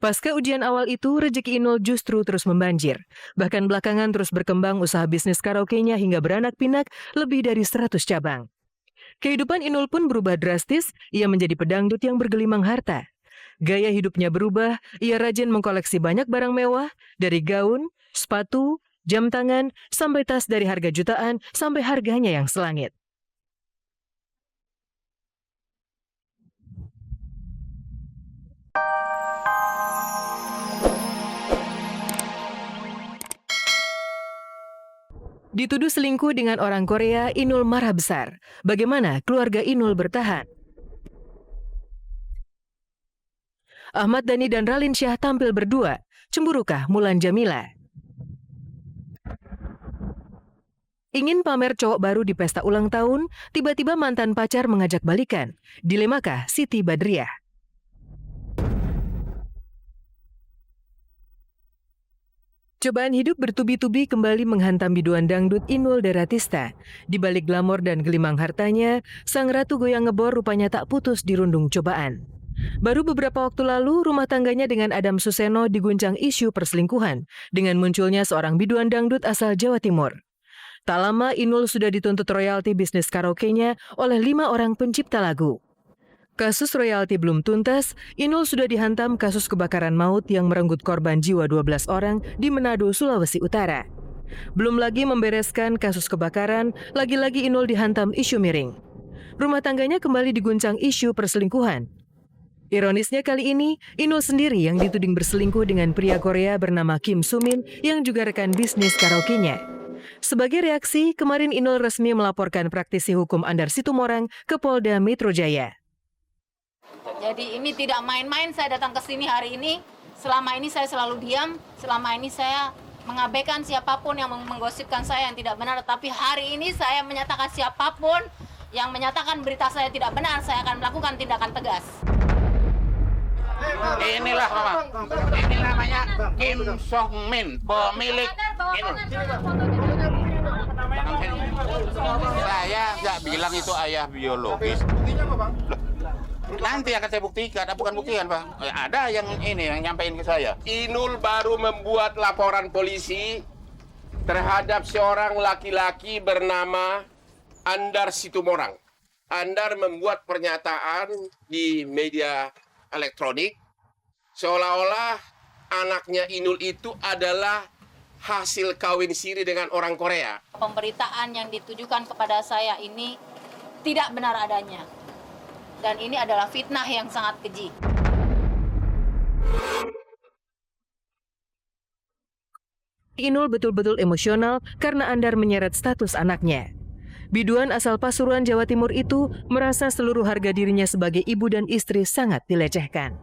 Pasca ujian awal itu, rezeki Inul justru terus membanjir. Bahkan belakangan terus berkembang usaha bisnis karaoke-nya hingga beranak pinak lebih dari 100 cabang. Kehidupan Inul pun berubah drastis, ia menjadi pedangdut yang bergelimang harta. Gaya hidupnya berubah, ia rajin mengkoleksi banyak barang mewah, dari gaun, sepatu, jam tangan, sampai tas dari harga jutaan sampai harganya yang selangit. Dituduh selingkuh dengan orang Korea, Inul marah besar. Bagaimana keluarga Inul bertahan? Ahmad Dhani dan Raline Shah tampil berdua. Cemburukah Mulan Jamila? Ingin pamer cowok baru di pesta ulang tahun, tiba-tiba mantan pacar mengajak balikan. Dilemakah Siti Badriah? Cobaan hidup bertubi-tubi kembali menghantam biduan dangdut Inul Daratista. Di balik glamor dan gelimang hartanya, sang ratu goyang ngebor rupanya tak putus dirundung cobaan. Baru beberapa waktu lalu, rumah tangganya dengan Adam Suseno diguncang isu perselingkuhan dengan munculnya seorang biduan dangdut asal Jawa Timur. Tak lama, Inul sudah dituntut royalti bisnis karaoke-nya oleh 5 orang pencipta lagu. Kasus royalti belum tuntas, Inul sudah dihantam kasus kebakaran maut yang merenggut korban jiwa 12 orang di Manado, Sulawesi Utara. Belum lagi membereskan kasus kebakaran, lagi-lagi Inul dihantam isu miring. Rumah tangganya kembali diguncang isu perselingkuhan. Ironisnya kali ini, Inul sendiri yang dituding berselingkuh dengan pria Korea bernama Kim Sumin yang juga rekan bisnis karaoke-nya. Sebagai reaksi, kemarin Inul resmi melaporkan praktisi hukum Andar Situmorang ke Polda Metro Jaya. Jadi ini tidak main-main saya datang ke sini hari ini. Selama ini saya selalu diam, selama ini saya mengabaikan siapapun yang menggosipkan saya yang tidak benar. Tapi hari ini saya menyatakan siapapun yang menyatakan berita saya tidak benar, saya akan melakukan tindakan tegas. Inilah ini namanya Kim Song Min, pemilik ini. Saya nggak bilang itu ayah biologis. Nanti akan saya buktikan, bukan buktikan Pak. Ada yang ini yang nyampein ke saya. Inul baru membuat laporan polisi terhadap seorang laki-laki bernama Andar Situmorang. Andar membuat pernyataan di media elektronik seolah-olah anaknya Inul itu adalah hasil kawin siri dengan orang Korea. Pemberitaan yang ditujukan kepada saya ini tidak benar adanya. Dan ini adalah fitnah yang sangat keji. Inul betul-betul emosional karena Andar menyeret status anaknya. Biduan asal Pasuruan, Jawa Timur itu merasa seluruh harga dirinya sebagai ibu dan istri sangat dilecehkan.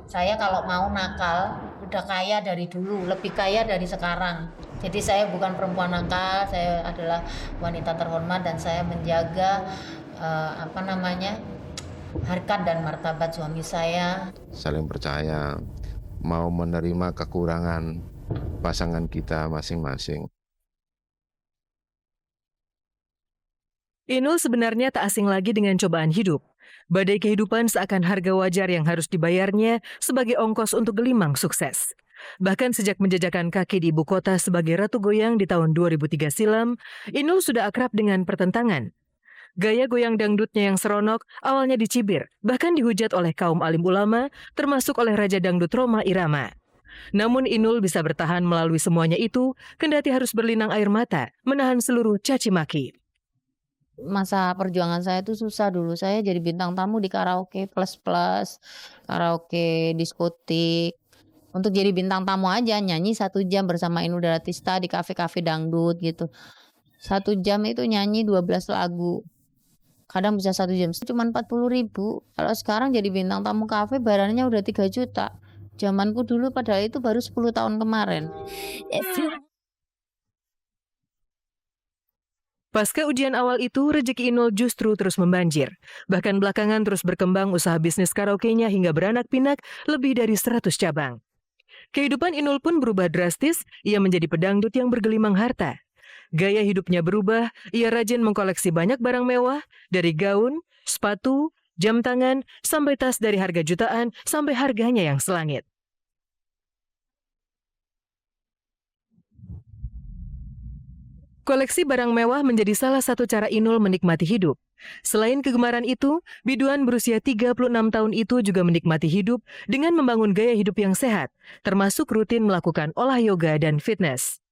Saya kalau mau nakal, udah kaya dari dulu, lebih kaya dari sekarang. Jadi saya bukan perempuan nakal, saya adalah wanita terhormat dan saya menjaga harkat dan martabat suami saya. Saling percaya, mau menerima kekurangan pasangan kita masing-masing. Inul sebenarnya tak asing lagi dengan cobaan hidup. Badai kehidupan seakan harga wajar yang harus dibayarnya sebagai ongkos untuk gelimang sukses. Bahkan sejak menjejakkan kaki di ibu kota sebagai ratu goyang di tahun 2003 silam, Inul sudah akrab dengan pertentangan. Gaya goyang dangdutnya yang seronok awalnya dicibir, bahkan dihujat oleh kaum alim ulama, termasuk oleh Raja Dangdut Rhoma Irama. Namun Inul bisa bertahan melalui semuanya itu, kendati harus berlinang air mata, menahan seluruh caci maki. Masa perjuangan saya itu susah dulu. Saya jadi bintang tamu di karaoke plus-plus, karaoke diskotik. Untuk jadi bintang tamu aja, nyanyi 1 jam bersama Inul Daratista di kafe-kafe dangdut gitu. 1 jam itu nyanyi 12 lagu. Kadang bisa 1 jam, cuma 40.000. Kalau sekarang jadi bintang tamu kafe, bayarannya udah 3 juta. Zamanku dulu padahal itu baru 10 tahun kemarin. Pasca ujian awal itu, rezeki Inul justru terus membanjir. Bahkan belakangan terus berkembang usaha bisnis karaoke-nya hingga beranak pinak lebih dari 100 cabang. Kehidupan Inul pun berubah drastis, ia menjadi pedangdut yang bergelimang harta. Gaya hidupnya berubah, ia rajin mengkoleksi banyak barang mewah, dari gaun, sepatu, jam tangan, sampai tas dari harga jutaan sampai harganya yang selangit. Koleksi barang mewah menjadi salah satu cara Inul menikmati hidup. Selain kegemaran itu, biduan berusia 36 tahun itu juga menikmati hidup dengan membangun gaya hidup yang sehat, termasuk rutin melakukan olah yoga dan fitness.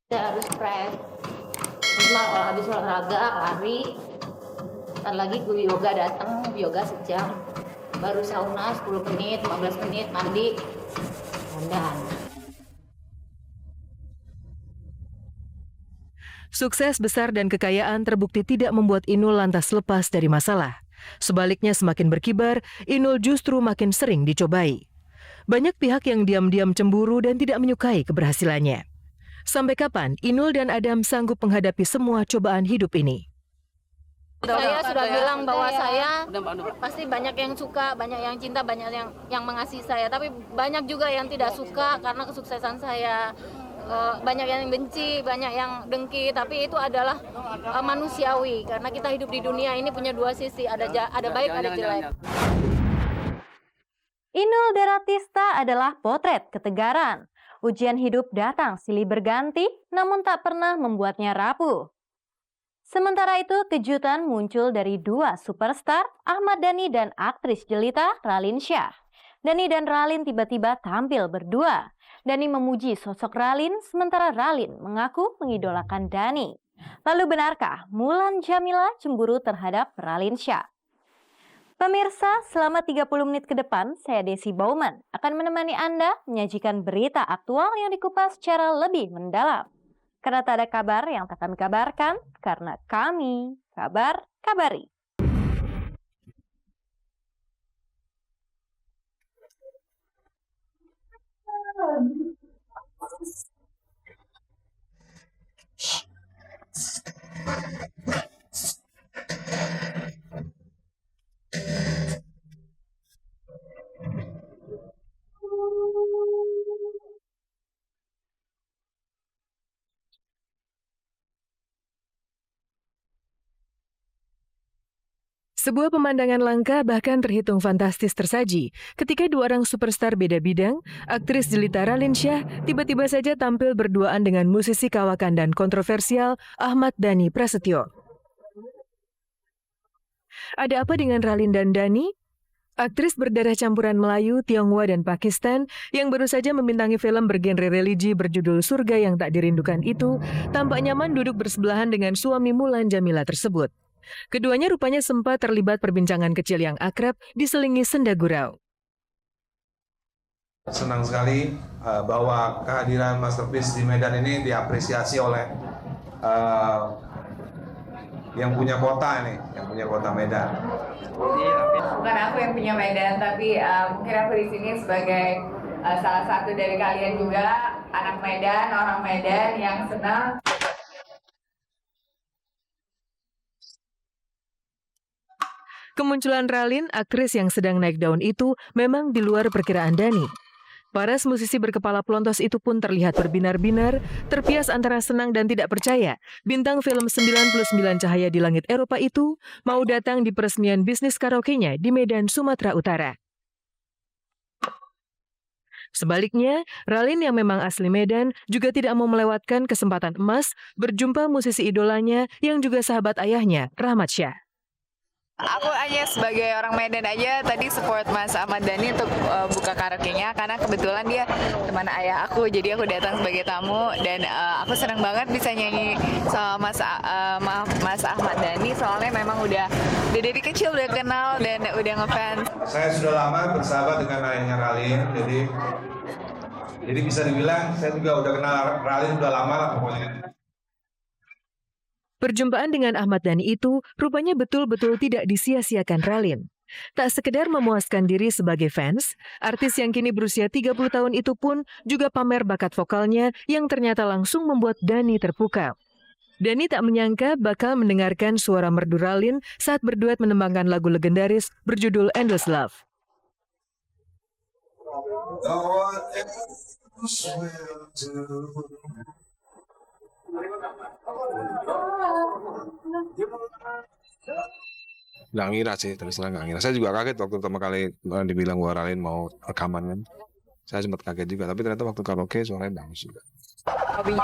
Saya harus fresh. Kalau habis olahraga, lari. Ntar lagi gue yoga datang, yoga sejam. Baru sauna 10 menit, 15 menit, mandi. Dandan. Sukses besar dan kekayaan terbukti tidak membuat Inul lantas lepas dari masalah. Sebaliknya semakin berkibar, Inul justru makin sering dicobai. Banyak pihak yang diam-diam cemburu dan tidak menyukai keberhasilannya. Sampai kapan Inul dan Adam sanggup menghadapi semua cobaan hidup ini? Saya sudah bilang bahwa saya pasti banyak yang suka, banyak yang cinta, banyak yang mengasihi saya. Tapi banyak juga yang tidak suka karena kesuksesan saya. Banyak yang benci, banyak yang dengki. Tapi itu adalah manusiawi karena kita hidup di dunia ini punya dua sisi, ada baik, ada jelek. Inul Daratista adalah potret ketegaran. Ujian hidup datang silih berganti, namun tak pernah membuatnya rapuh. Sementara itu, kejutan muncul dari dua superstar, Ahmad Dhani dan aktris jelita Raline Shah. Dhani dan Raline tiba-tiba tampil berdua. Dhani memuji sosok Raline, sementara Raline mengaku mengidolakan Dhani. Lalu benarkah Mulan Jamila cemburu terhadap Raline Shah? Pemirsa, selama 30 menit ke depan, saya Desi Bauman akan menemani Anda menyajikan berita aktual yang dikupas secara lebih mendalam. Karena tak ada kabar yang tak kami kabarkan, karena kami kabar-kabari. Sebuah pemandangan langka bahkan terhitung fantastis tersaji ketika dua orang superstar beda bidang, aktris jelita Raline Shah tiba-tiba saja tampil berduaan dengan musisi kawakan dan kontroversial Ahmad Dhani Prasetyo. Ada apa dengan Raline dan Dhani? Aktris berdarah campuran Melayu, Tionghoa, dan Pakistan yang baru saja membintangi film bergenre religi berjudul Surga Yang Tak Dirindukan itu tampak nyaman duduk bersebelahan dengan suami Mulan Jamila tersebut. Keduanya rupanya sempat terlibat perbincangan kecil yang akrab diselingi senda gurau. Senang sekali bahwa kehadiran Masterpiece di Medan ini diapresiasi oleh yang punya kota nih, yang punya kota Medan. Bukan aku yang punya Medan, tapi mungkin aku di sini sebagai salah satu dari kalian juga, anak Medan, orang Medan yang senang. Kemunculan Raline, aktris yang sedang naik daun itu, memang di luar perkiraan Dhani. Paras musisi berkepala pelontos itu pun terlihat berbinar-binar, terpias antara senang dan tidak percaya. Bintang film 99 Cahaya di Langit Eropa itu mau datang di peresmian bisnis karaoke-nya di Medan, Sumatera Utara. Sebaliknya, Raline yang memang asli Medan juga tidak mau melewatkan kesempatan emas berjumpa musisi idolanya yang juga sahabat ayahnya, Rahmat Shah. Aku hanya sebagai orang Medan aja tadi support Mas Ahmad Dhani untuk buka karaoke-nya karena kebetulan dia teman ayah aku, jadi aku datang sebagai tamu dan aku senang banget bisa nyanyi sama Mas Ahmad Dhani soalnya memang udah dari kecil udah kenal dan udah ngefans. Saya sudah lama bersahabat dengan ayahnya Raline, jadi bisa dibilang saya juga udah kenal Raline udah lama lah pokoknya. Perjumpaan dengan Ahmad Dhani itu rupanya betul-betul tidak disia-siakan Raline. Tak sekedar memuaskan diri sebagai fans, artis yang kini berusia 30 tahun itu pun juga pamer bakat vokalnya yang ternyata langsung membuat Dhani terpukau. Dhani tak menyangka bakal mendengarkan suara merdu Raline saat berduet menembangkan lagu legendaris berjudul Endless Love. Nggak ngira sih, terus terang nggak ngira. Saya juga kaget waktu pertama kali dibilang bahwa Ralin mau rekaman kan. Saya sempat kaget juga, tapi ternyata waktu karaoke suaranya bagus juga. Hobinya